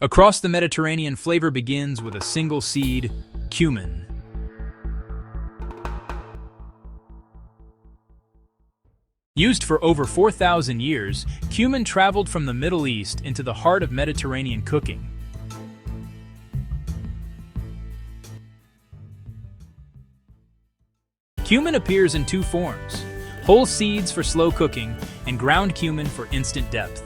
Across the Mediterranean, flavor begins with a single seed, cumin. Used for over 4,000 years, cumin traveled from the Middle East into the heart of Mediterranean cooking. Cumin appears in two forms: whole seeds for slow cooking and ground cumin for instant depth.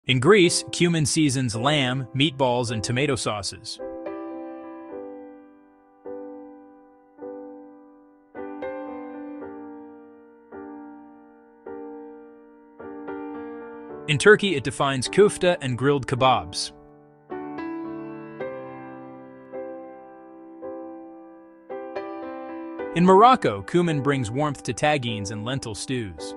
In Greece, cumin seasons lamb, meatballs, and tomato sauces. In Turkey, it defines kufta and grilled kebabs. In Morocco, cumin brings warmth to tagines and lentil stews.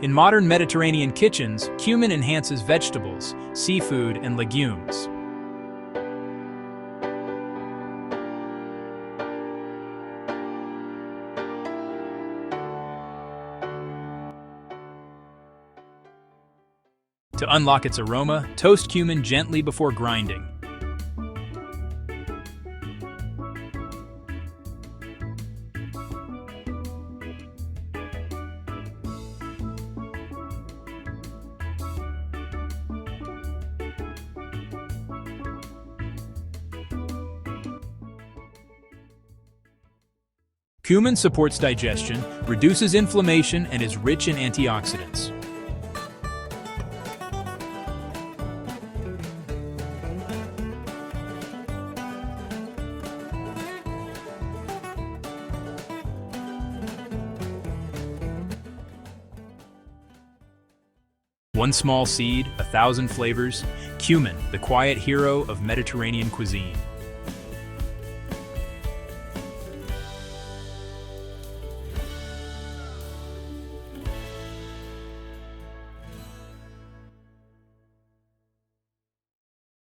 In modern Mediterranean kitchens, cumin enhances vegetables, seafood, and legumes. To unlock its aroma, toast cumin gently before grinding. Cumin supports digestion, reduces inflammation, and is rich in antioxidants. One small seed, 1,000 flavors. Cumin, the quiet hero of Mediterranean cuisine.